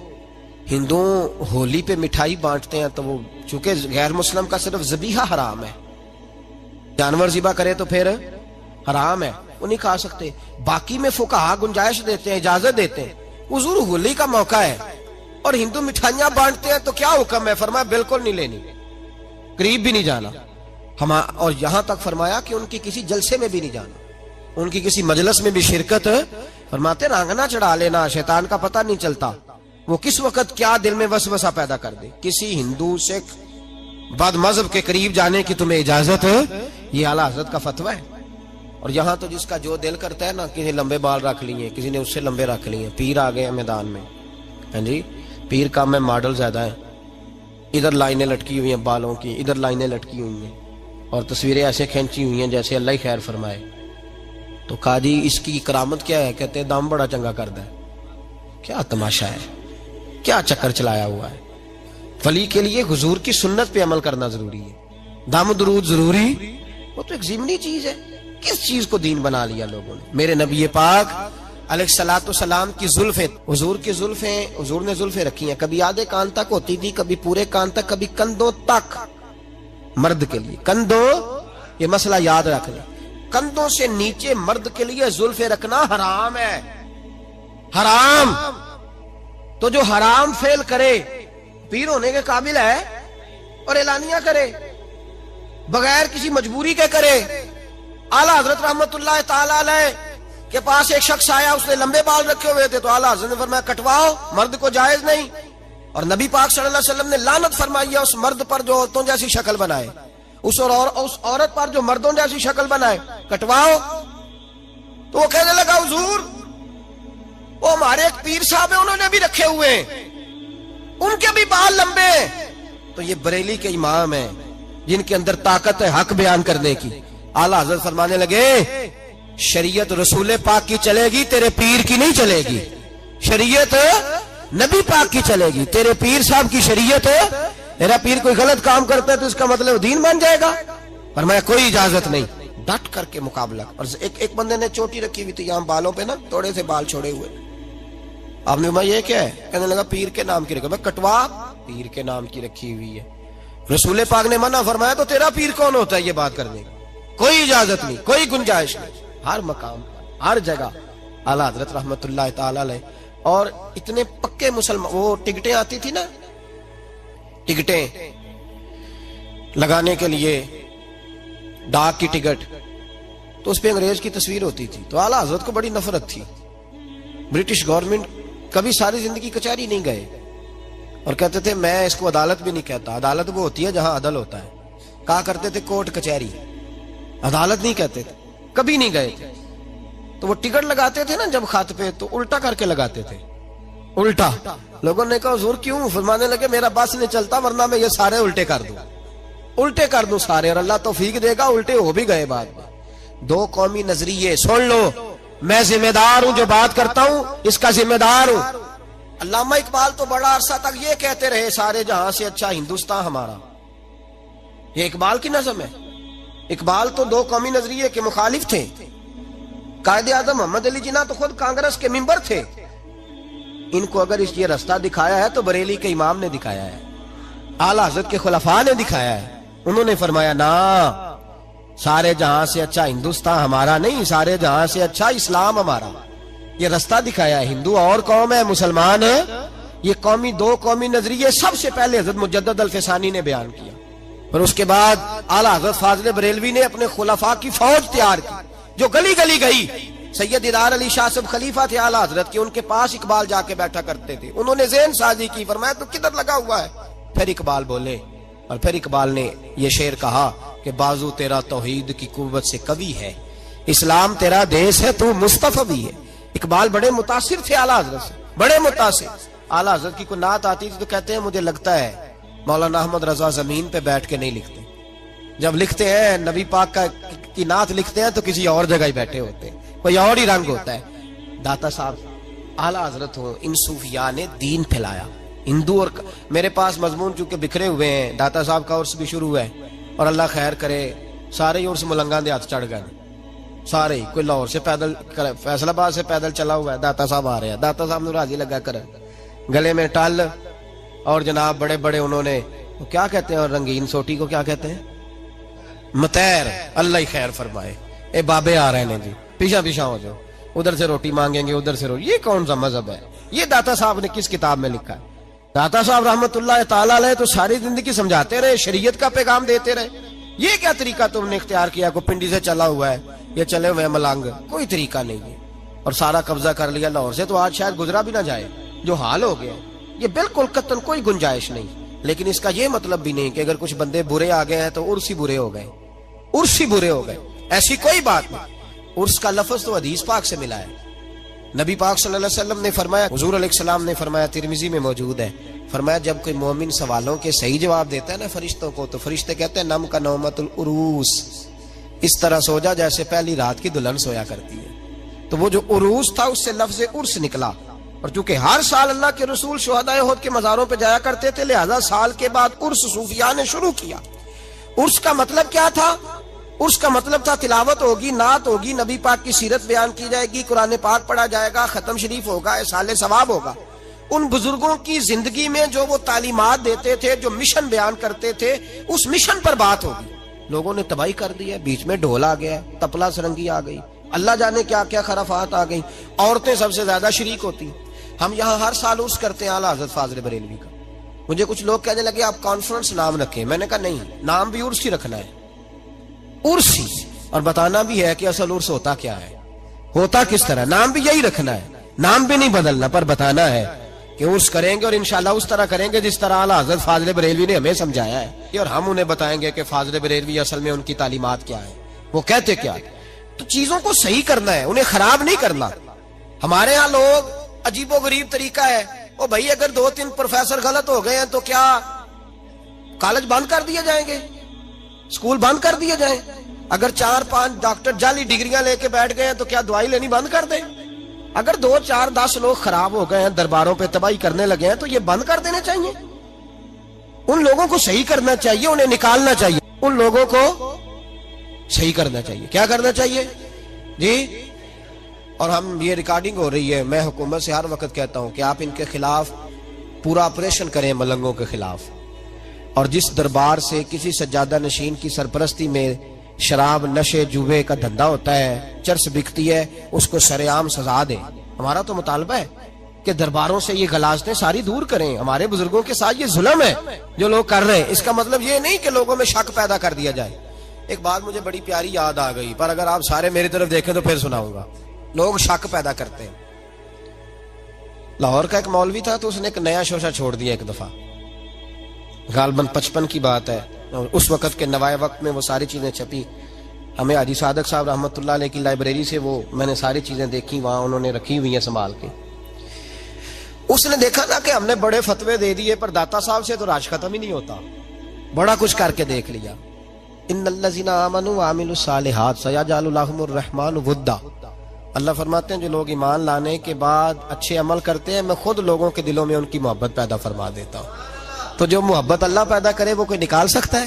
ہندوؤں ہولی پہ مٹھائی بانٹتے ہیں تو وہ چونکہ غیر مسلم کا صرف ذبیحہ حرام ہے, جانور ذبح کرے تو پھر حرام ہے, وہ نہیں کھا سکتے, باقی میں فقہا گنجائش دیتے ہیں, اجازت دیتے ہیں. حضور ہولی کا موقع ہے اور ہندو مٹھائیاں بانٹتے ہیں تو کیا حکم ہے؟ فرمایا بالکل نہیں لینی, قریب بھی نہیں جانا. اور یہاں تک فرمایا کہ ان کی کسی جلسے میں بھی نہیں جانا, ان کی کسی مجلس میں بھی شرکت. فرماتے رانگنا چڑھا لینا, شیطان کا پتہ نہیں چلتا وہ کس وقت کیا دل میں وسوسہ پیدا کر دے. کسی ہندو سکھ بد مذہب کے قریب جانے کی تمہیں اجازت ہے, یہ اعلیٰ حضرت کا فتویٰ ہے. اور یہاں تو جس کا جو دل کرتا ہے نا, کسی لمبے بال رکھ لیے, کسی نے اس سے لمبے رکھ لیے, پیر آ گئے میدان میں. ہاں جی, پیر کا میں ماڈل زیادہ ہے, ادھر لائنیں لٹکی ہوئی ہیں بالوں کی, ادھر لائنیں لٹکی ہوئی ہیں, اور تصویریں ایسے کھینچی ہوئی ہیں جیسے اللہ ہی خیر فرمائے. تو کہا جی اس کی کرامت کیا ہے؟ کہتے ہیں دم بڑا چنگا کردا ہے. کیا تماشا ہے, کیا چکر چلایا ہوا ہے. ولی کے لیے حضور کی سنت پہ عمل کرنا ضروری ہے, دم درود ضروری, وہ تو ایک ضمنی چیز ہے. کس چیز کو دین بنا لیا لوگوں نے. میرے نبی پاک علیہ الصلوۃ والسلام کی زلفیں, حضور کی زلفیں, حضور نے زلفیں رکھی ہیں, کبھی آدھے کان تک ہوتی تھی, کبھی پورے کان تک, کبھی کندھوں تک. مرد کے لیے کندھوں, یہ مسئلہ یاد رکھ لیں, کندھوں سے نیچے مرد کے لیے زلفیں رکھنا حرام ہے, حرام. تو جو حرام فعل کرے پیر ہونے کے قابل ہے اور اعلانیہ کرے بغیر کسی مجبوری کے کرے. اعلیٰ حضرت رحمت اللہ تعالی علیہ کے پاس ایک شخص آیا, اس نے لمبے بال رکھے ہوئے تھے, تو اعلیٰ حضرت نے فرمایا کٹواؤ, مرد کو جائز نہیں. اور نبی پاک صلی اللہ علیہ وسلم نے لعنت فرمائی ہے اس مرد پر جو عورتوں جیسی شکل بنائے, اس عورت پر جو مردوں جیسی شکل بنائے, کٹواؤ. تو وہ کہنے لگا حضور وہ ہمارے ایک پیر صاحب ہیں, انہوں نے بھی رکھے ہوئے ہیں, ان کے بھی بال لمبے ہیں. تو یہ بریلی کے امام ہیں جن کے اندر طاقت ہے حق بیان کرنے کی. اعلیٰ حضرت فرمانے لگے شریعت رسول پاک کی چلے گی, تیرے پیر کی نہیں چلے گی. شریعت نبی پاک کی چلے گی, تیرے پیر صاحب کی شریعت. میرا پیر کوئی غلط کام کرتا ہے تو اس کا مطلب دین بن جائے گا؟ فرمایا کوئی اجازت نہیں. ڈٹ کر کے مقابلہ. اور ایک بندے نے چوٹی رکھی ہوئی تھی یہاں بالوں پہ نا, تھوڑے سے بال چھوڑے ہوئے. آپ نے فرمایا یہ کیا ہے؟ کہنے لگا پیر کے نام کی رکھی. میں کٹوا, پیر کے نام کی رکھی ہوئی ہے. رسول پاک نے منع فرمایا تو تیرا پیر کون ہوتا ہے یہ بات کرنے؟ کوئی اجازت نہیں, کوئی گنجائش نہیں. ہر مقام ہر جگہ اعلیٰ حضرت رحمت اللہ تعالی علیہ. اور اتنے پکے مسلمان, وہ ٹکٹیں آتی تھی نا, ٹکٹیں لگانے کے لیے, ڈاک کی ٹکٹ, تو اس پہ انگریز کی تصویر ہوتی تھی. تو اعلیٰ حضرت کو بڑی نفرت تھی. برٹش گورنمنٹ کبھی ساری زندگی کچہری نہیں گئے, اور کہتے تھے میں اس کو عدالت بھی نہیں کہتا, عدالت وہ ہوتی ہے جہاں عدل ہوتا ہے. کہا کرتے تھے کورٹ کچہری, عدالت نہیں کہتے تھے, کبھی نہیں گئے تھے. تو وہ ٹکٹ لگاتے تھے نا جب خط پہ, تو الٹا کر کے لگاتے تھے, الٹا. لوگوں نے کہا حضور کیوں؟ فرمانے لگے میرا بس نہیں چلتا ورنہ میں یہ سارے الٹے کر دوں, الٹے کر دوں سارے, اور اللہ توفیق دے گا الٹے ہو بھی گئے. بعد میں دو قومی نظریے سن لو, میں ذمہ دار ہوں, جو بات کرتا ہوں اس کا ذمہ دار ہوں. علامہ اقبال تو بڑا عرصہ تک یہ کہتے رہے سارے جہاں سے اچھا ہندوستان ہمارا. یہ اقبال کی نظم ہے. اقبال تو دو قومی نظریے کے مخالف تھے. قائد اعظم محمد علی جناح تو خود کانگریس کے ممبر تھے. ان کو اگر یہ رستہ دکھایا ہے تو بریلی کے امام نے دکھایا ہے, اعلیٰ حضرت کے خلفاء نے دکھایا ہے. انہوں نے فرمایا نا, سارے جہاں سے اچھا ہندوستان ہمارا نہیں, سارے جہاں سے اچھا اسلام ہمارا. یہ رستہ دکھایا ہے. ہندو اور قوم ہے, مسلمان ہے. یہ دو قومی نظریے سب سے پہلے حضرت مجدد الفسانی نے بیان کیا, اور اس کے بعد اعلیٰ حضرت فاضل بریلوی نے اپنے خلفاء کی فوج تیار کی جو گلی گلی گئی. سید ادار علی شاہ صاحب خلیفہ تھے اعلیٰ حضرت کے, ان کے پاس اقبال جا کے بیٹھا کرتے تھے. انہوں نے ذہن سازی کی, فرمایا تو کدھر لگا ہوا ہے؟ پھر اقبال بولے, اور پھر اقبال نے یہ شعر کہا کہ بازو تیرا توحید کی قوت سے قوی ہے, اسلام تیرا دیس ہے, تو مصطفی بھی ہے. اقبال بڑے متاثر تھے اعلیٰ حضرت سے, بڑے متاثر. اعلیٰ حضرت کی کوئی نعت آتی تھی تو کہتے ہیں مجھے لگتا ہے مولانا احمد رضا زمین پہ بیٹھ کے نہیں لکھتے, جب لکھتے ہیں نبی پاک کی نعت لکھتے ہیں تو کسی اور جگہ ہی بیٹھے ہوتے ہیں, کوئی اور ہی رنگ ہوتا ہے. داتا صاحب اعلیٰ حضرت ہو, ان صوفیاء نے دین پھیلایا, ہندو اور میرے پاس مضمون چونکہ بکھرے ہوئے ہیں، داتا صاحب کا عرس بھی شروع ہے، اور اللہ خیر کرے سارے ہی عرس ملنگاں دے ہاتھ چڑھ گئے، سارے ہی، کوئی لاہور سے پیدل، فیصل آباد سے پیدل چلا ہوا ہے، داتا صاحب آ رہے ہیں، داتا صاحب نے راضی لگا کر گلے میں ٹال، اور جناب بڑے بڑے انہوں نے کیا کہتے ہیں، اور رنگین سوٹی کو کیا کہتے ہیں، متیر، اللہ ہی خیر فرمائے، اے بابے آ رہے ہیں جی، پیچھا پیچھا ہو جاؤ، ادھر سے روٹی مانگیں گے، ادھر سے روٹی، یہ کون سا مذہب ہے؟ یہ داتا صاحب نے کس کتاب میں لکھا ہے؟ داتا صاحب رحمت اللہ تعالیٰ علیہ تو ساری زندگی سمجھاتے رہے، شریعت کا پیغام دیتے رہے، یہ کیا طریقہ تم نے اختیار کیا؟ کو پنڈی سے چلا ہوا ہے، یہ چلے ہوئے ملنگ، کوئی طریقہ نہیں ہے، اور سارا قبضہ کر لیا لاہور سے، تو آج شاید گزرا بھی نہ جائے جو حال ہو گیا، یہ بالکل قطعاً کوئی گنجائش نہیں۔ لیکن اس کا یہ مطلب بھی نہیں کہ اگر کچھ بندے برے آ گئے ہیں تو عرس ہی برے ہو گئے، عرس ہی برے ہو گئے، ایسی کوئی بات نہیں۔ عرس کا لفظ تو حدیث پاک سے ملا ہے، نبی پاک صلی اللہ علیہ وسلم نے فرمایا، حضور علیہ السلام نے فرمایا، ترمذی میں موجود ہے، فرمایا جب کوئی مومن سوالوں کے صحیح جواب دیتا ہے نا فرشتوں کو، تو فرشتے کہتے ہیں نم کا نومت العروس، اس طرح سو جا جیسے پہلی رات کی دلہن سویا کرتی ہے۔ تو وہ جو عروس تھا اس سے لفظ عرس نکلا، اور چونکہ ہر سال اللہ کے رسول شہدائے احد کے مزاروں پہ جایا کرتے تھے، لہذا سال کے بعد عرس صوفیاء نے شروع کیا۔ عرس کا مطلب کیا تھا؟ عرس کا مطلب تھا تلاوت ہوگی، نعت ہوگی، نبی پاک کی سیرت بیان کی جائے گی، قرآن پاک پڑھا جائے گا، ختم شریف ہوگا، اصحال ثواب ہوگا۔ ان بزرگوں کی زندگی میں جو وہ تعلیمات دیتے تھے، جو مشن بیان کرتے تھے، اس مشن پر بات ہوگی۔ لوگوں نے تباہی کر دی ہے، بیچ میں ڈھول آ گیا، تپلا سرنگی آ گئی، اللہ جانے کیا کیا خرافات آ گئی، عورتیں سب سے زیادہ شریک ہوتی۔ ہم یہاں ہر سال عرس کرتے ہیں اعلیٰ حضرت فاضل بریلوی کا۔ مجھے کچھ لوگ کہنے لگے آپ کانفرنس نام رکھیں، میں نے کہا نہیں، نام بھی عرس ہی رکھنا ہے، عرس ہی، اور بتانا بھی ہے کہ اصل عرس ہوتا کیا ہے، ہوتا کس طرح، نام بھی یہی رکھنا ہے، نام بھی نہیں بدلنا، پر بتانا ہے کہ عرس کریں گے اور انشاءاللہ اس طرح کریں گے جس طرح اعلیٰ حضرت فاضل بریلوی نے ہمیں سمجھایا ہے، اور ہم انہیں بتائیں گے کہ فاضل بریلوی اصل میں ان کی تعلیمات کیا ہے، وہ کہتے کیا ہے۔ تو چیزوں کو صحیح کرنا ہے، انہیں خراب نہیں کرنا۔ ہمارے ہاں لوگ عجیب و غریب طریقہ ہے، او بھائی اگر 2-3 پروفیسر غلط ہو گئے ہیں تو کیا کالج بند کر دیے جائیں گے، اسکول بند کر دیے جائیں؟ اگر 4-5 ڈاکٹر جعلی ڈگریاں لے کے بیٹھ گئے ہیں تو کیا دوائی لینی بند کر دیں؟ اگر 2-4-10 لوگ خراب ہو گئے ہیں، درباروں پہ تباہی کرنے لگے ہیں، تو یہ بند کر دینے چاہیے؟ ان لوگوں کو صحیح کرنا چاہیے، انہیں نکالنا چاہیے، ان لوگوں کو صحیح کرنا چاہیے۔ کیا کرنا چاہیے جی؟ اور ہم یہ ریکارڈنگ ہو رہی ہے، میں حکومت سے ہر وقت کہتا ہوں کہ آپ ان کے خلاف پورا آپریشن کریں، ملنگوں کے خلاف، اور جس دربار سے کسی سجادہ نشین کی سرپرستی میں شراب، نشے، جوے کا دھندا ہوتا ہے، چرس بکتی ہے، اس کو سرعام سزا دیں۔ ہمارا تو مطالبہ ہے کہ درباروں سے یہ غلاظتیں ساری دور کریں۔ ہمارے بزرگوں کے ساتھ یہ ظلم ہے جو لوگ کر رہے ہیں، اس کا مطلب یہ نہیں کہ لوگوں میں شک پیدا کر دیا جائے۔ ایک بات مجھے بڑی پیاری یاد آ گئی، پر اگر آپ سارے میری طرف دیکھیں تو پھر سناؤں گا۔ لوگ شک پیدا کرتے ہیں۔ لاہور کا ایک مولوی تھا، تو اس نے ایک نیا شوشہ چھوڑ دیا ایک دفعہ، غالباً 55 کی بات ہے، اور اس وقت کے نوائے وقت میں وہ ساری چیزیں چھپی۔ ہمیں حاجی صادق صاحب رحمۃ اللہ علیہ کی لائبریری سے وہ میں نے ساری چیزیں دیکھی، وہاں انہوں نے رکھی ہوئی ہیں سنبھال کے۔ اس نے دیکھا نا کہ ہم نے بڑے فتوے دے دیے، پر داتا صاحب سے تو راج ختم ہی نہیں ہوتا، بڑا کچھ کر کے دیکھ لیا۔ ان الذین آمنوا وعملوا الصالحات سیجعل لهم الرحمن ودا، اللہ فرماتے ہیں جو لوگ ایمان لانے کے بعد اچھے عمل کرتے ہیں، میں خود لوگوں کے دلوں میں ان کی محبت پیدا فرما دیتا ہوں۔ تو جو محبت اللہ پیدا کرے وہ کوئی نکال سکتا ہے؟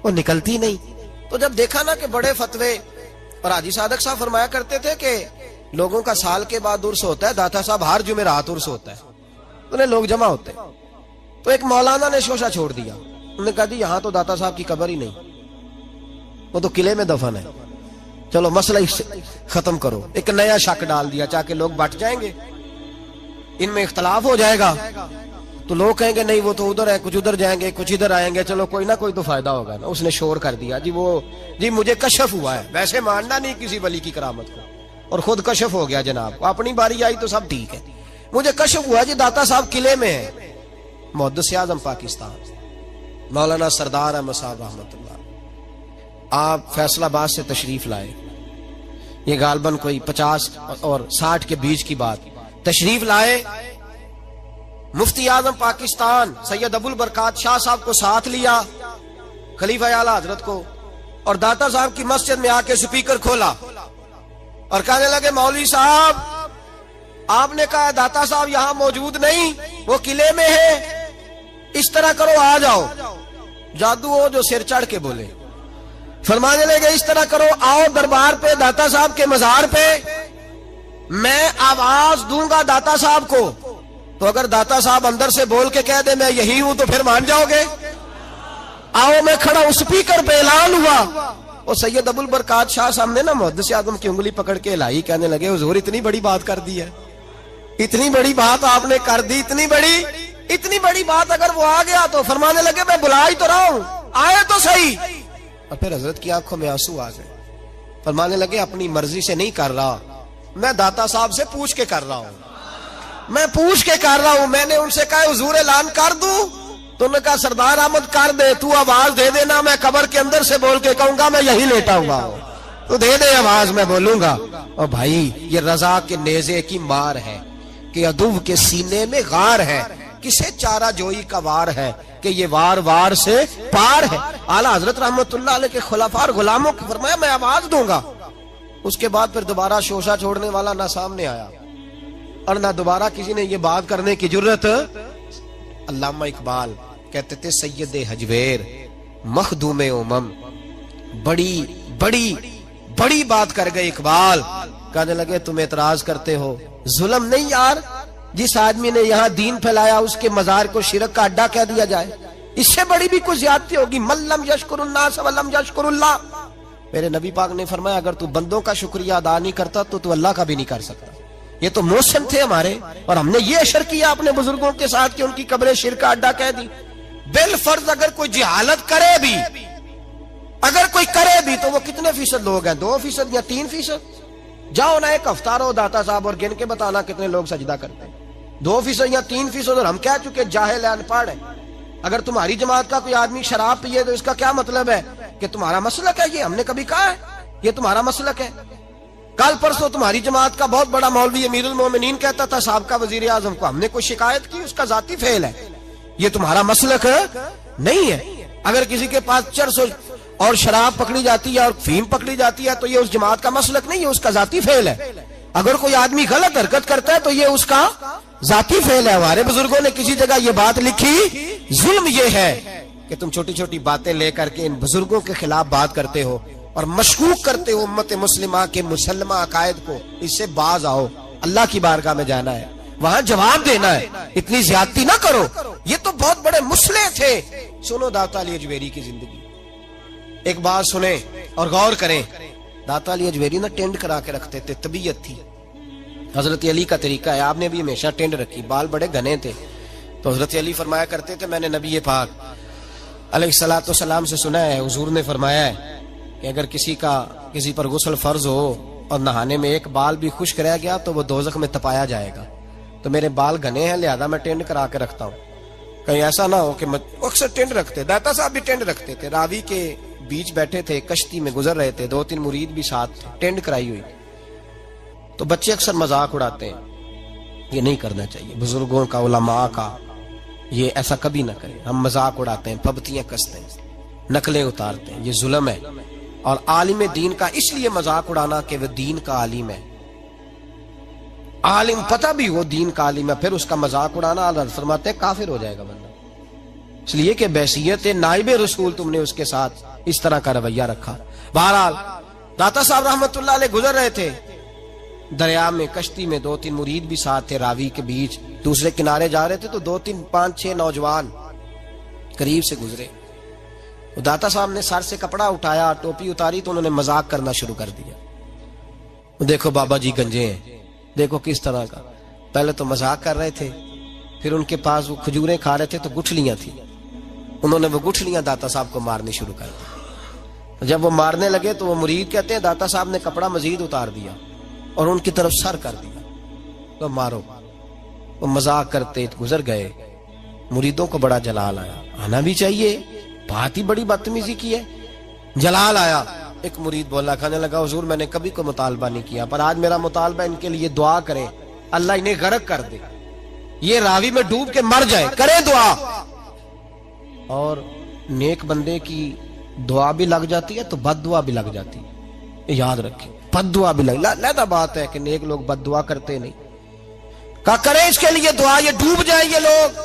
وہ نکلتی نہیں۔ تو جب دیکھا نا کہ بڑے فتوے، اور حاجی صادق صاحب فرمایا کرتے تھے کہ لوگوں کا سال کے بعد عرس ہوتا ہے، داتا صاحب ہر جمعرات عرس ہوتا ہے، انہیں لوگ جمع ہوتے ہیں۔ تو ایک مولانا نے شوشہ چھوڑ دیا، انہوں نے کہا جی یہاں تو داتا صاحب کی قبر ہی نہیں، وہ تو قلعے میں دفن ہے، چلو مسئلہ ختم کرو۔ ایک نیا شک ڈال دیا، چاہ کے لوگ بٹ جائیں گے، ان میں اختلاف ہو جائے گا، تو لوگ کہیں گے نہیں وہ تو ادھر ہے، کچھ ادھر جائیں گے، کچھ ادھر آئیں گے، چلو کوئی نہ کوئی تو فائدہ ہوگا نا۔ اس نے شور کر دیا جی مجھے کشف ہوا ہے، ویسے ماننا نہیں کسی ولی کی کرامت کو، اور خود کشف ہو گیا جناب، اپنی باری آئی تو سب ٹھیک ہے، مجھے کشف ہوا جی داتا صاحب قلعے میں ہے۔ محدث اعظم پاکستان مولانا سردار احمد صاحب رحمۃ اللہ، آپ فیصل آباد سے تشریف لائے، یہ غالباً کوئی 50 اور 60 کے بیچ کی بات، تشریف لائے، مفتی اعظم پاکستان سید ابو البرکات شاہ صاحب کو ساتھ لیا، خلیفہ اعلیٰ حضرت کو، اور داتا صاحب کی مسجد میں آ کے سپیکر کھولا اور کہنے لگے مولوی صاحب آپ نے کہا داتا صاحب یہاں موجود نہیں، وہ قلعے میں ہے، اس طرح کرو آ جاؤ. جادو ہو جو سر چڑھ کے بولے. فرمانے لگے اس طرح کرو آؤ دربار پہ داتا صاحب کے مزار پہ, میں آواز دوں گا داتا صاحب کو, تو اگر داتا صاحب اندر سے بول کے کہہ دے میں یہی ہوں تو پھر مان جاؤ گے؟ آؤ میں کھڑا ہوں, سپیکر پہ اعلان ہوا. اور سید ابو البرکات شاہ صاحب نے نا محدث اعظم کی انگلی پکڑ کے لائی, کہنے لگے حضور اتنی بڑی بات کر دی ہے, اتنی بڑی بات آپ نے کر دی, اتنی بڑی بات اگر وہ آ گیا تو. فرمانے لگے میں بلا ہی تو رہا ہوں, آئے تو صحیح. اور پھر حضرت کی آنکھوں میں آنسو آ گئے. فرمانے لگے اپنی مرضی سے نہیں کر رہا, میں داتا صاحب سے پوچھ کے کر رہا ہوں, میں پوچھ کے کر رہا ہوں. میں نے ان سے کہا حضور اعلان کر دوں, تو انہوں نے کہا سردار احمد کر دے, تو آواز دے دینا, میں قبر کے اندر سے بول کے کہوں گا میں یہی لیٹا ہوا ہوں, تو دے دے آواز, میں بولوں گا. اور بھائی یہ رضا کے نیزے کی مار ہے کہ عدو کے سینے میں غار ہے, کسے چارہ جوئی کا وار ہے کہ یہ وار وار سے پار ہے. اعلیٰ حضرت رحمت اللہ علیہ کے خلفاء اور غلاموں کو فرمایا میں آواز دوں گا. اس کے بعد پھر دوبارہ شوشہ چھوڑنے والا نہ سامنے آیا اور نہ دوبارہ کسی نے یہ بات کرنے کی جرت. علامہ اقبال کہتے تھے سید حجویر مخدوم امم, بڑی بڑی بڑی بات کر گئے اقبال. کہنے لگے تم اعتراض کرتے ہو, ظلم نہیں یار, جس آدمی نے یہاں دین پھیلایا اس کے مزار کو شرک کا اڈا کہہ دیا جائے, اس سے بڑی بھی کوئی زیادتی ہوگی. من لم یشکر الناس ولم یشکر اللہ. میرے نبی پاک نے فرمایا اگر تو بندوں کا شکریہ ادا نہیں کرتا تو اللہ کا بھی نہیں کر سکتا. یہ تو محسن تھے ہمارے, اور ہم نے یہ اشر کیا اپنے بزرگوں کے ساتھ کہ ان کی قبریں شرک کا اڈا کہہ دی. بالفرض اگر کوئی جہالت کرے بھی, اگر کوئی کرے بھی, تو وہ کتنے فیصد لوگ ہیں, 2% یا 3%؟ جاؤ نا ایک ہفتہ رہو داتا صاحب اور گن کے بتانا کتنے لوگ سجدہ کرتے ہیں. 2% یا 3%, اور ہم کہہ چکے جاہل ہے, ان پڑھ ہے. اگر تمہاری جماعت کا کوئی آدمی شراب پیے تو اس کا کیا مطلب ہے کہ تمہارا مسلک ہے؟ یہ ہم نے کبھی کہا ہے یہ تمہارا مسلک ہے؟ کل پرسوں تمہاری جماعت کا بہت بڑا مولوی امیر المومنین کہتا تھا سابقہ وزیر اعظم کو, ہم نے کوئی شکایت کی, اس کا ذاتی فعل ہے, یہ تمہارا مسلک نہیں ہے. اگر کسی کے پاس چرس اور شراب پکڑی جاتی ہے اور فیم پکڑی جاتی ہے تو یہ اس جماعت کا مسلک نہیں ہے, اس کا ذاتی فعل ہے. اگر کوئی آدمی غلط حرکت کرتا ہے تو یہ اس کا ذاتی فعل ہے. ہمارے بزرگوں نے کسی جگہ یہ بات لکھی, ظلم یہ ہے کہ تم چھوٹی چھوٹی باتیں لے کر کے ان بزرگوں کے خلاف بات کرتے ہو اور مشکوک کرتے ہو امت مسلمہ کے مسلمہ عقائد کو. اس سے باز آؤ, اللہ کی بارگاہ میں جانا ہے, وہاں جواب دینا ہے, اتنی زیادتی نہ کرو. یہ تو بہت بڑے مسلح تھے. سنو داتا علی اجویری کی زندگی, ایک بات سنیں اور غور کریں. داتا علی اجویری نا ٹینڈ کرا کے رکھتے تھے, طبیعت تھی. حضرت علی کا طریقہ ہے, آپ نے بھی ہمیشہ ٹینڈ رکھی, بال بڑے گھنے تھے. تو حضرت علی فرمایا کرتے تھے میں نے نبی پاک علیہ الصلوۃ والسلام سے سنا ہے, حضور نے فرمایا ہے کہ اگر کسی پر غسل فرض ہو اور نہانے میں ایک بال بھی خشک رہ گیا تو وہ دوزخ میں تپایا جائے گا. تو میرے بال گھنے ہیں لہذا میں ٹینڈ کرا کے رکھتا ہوں, کہیں ایسا نہ ہو کہ اکثر ٹینڈ رکھتے. داتا صاحب بھی ٹینڈ رکھتے تھے, راوی کے بیچ بیٹھے تھے, کشتی میں گزر رہے تھے, 2-3 مرید بھی ساتھ تھے, ٹینڈ کرائی ہوئی. تو بچے اکثر مذاق اڑاتے ہیں, یہ نہیں کرنا چاہیے, بزرگوں کا علماء کا یہ ایسا کبھی نہ کریں. ہم مذاق اڑاتے ہیں, پھبتیاں کستے ہیں, نقلیں اتارتے ہیں, یہ ظلم ہے. اور عالم دین کا اس لیے مذاق اڑانا کہ وہ دین کا عالم ہے, عالم پتہ بھی وہ دین کا عالم ہے, پھر اس کا مذاق اڑانا اللہ فرماتے ہیں کافر ہو جائے گا بندہ. اس لیے کہ بحیثیت نائب رسول تم نے اس کے ساتھ اس طرح کا رویہ رکھا. بہرحال داتا صاحب رحمت اللہ علیہ گزر رہے تھے دریا میں, کشتی میں 2-3 مرید بھی ساتھ تھے, راوی کے بیچ دوسرے کنارے جا رہے تھے. تو 2-3-5-6 نوجوان قریب سے گزرے. داتا صاحب نے سر سے کپڑا اٹھایا, ٹوپی اتاری, تو انہوں نے مذاق کرنا شروع کر دیا. دیکھو بابا جی گنجے ہیں, دیکھو کس طرح کا. پہلے تو مذاق کر رہے تھے, پھر ان کے پاس وہ کھجوریں کھا رہے تھے تو گٹھلیاں تھیں, انہوں نے وہ گٹھلیاں داتا صاحب کو مارنی شروع کر دی. جب وہ مارنے لگے تو وہ مرید کہتے ہیں داتا صاحب نے کپڑا مزید اتار دیا اور ان کی طرف سر کر دیا, تو مارو. وہ مذاق کرتے گزر گئے. مریدوں کو بڑا جلال آیا, آنا بھی چاہیے, بات ہی بڑی بدتمیزی کی ہے. جلال آیا. ایک مرید بولا, کہنے لگا حضور میں نے کبھی کوئی مطالبہ نہیں کیا, پر آج میرا مطالبہ ان کے لیے دعا کریں, اللہ انہیں غرق کر دے, یہ راوی میں ڈوب کے مر جائے, کریں دعا. اور نیک بندے کی دعا بھی لگ جاتی ہے تو بد دعا بھی لگ جاتی ہے, یاد رکھیں. بد دعا بھی لگ, لہذا بات ہے کہ نیک لوگ بد دعا کرتے نہیں. کہا کریں اس کے لیے دعا, یہ ڈوب جائیں یہ لوگ.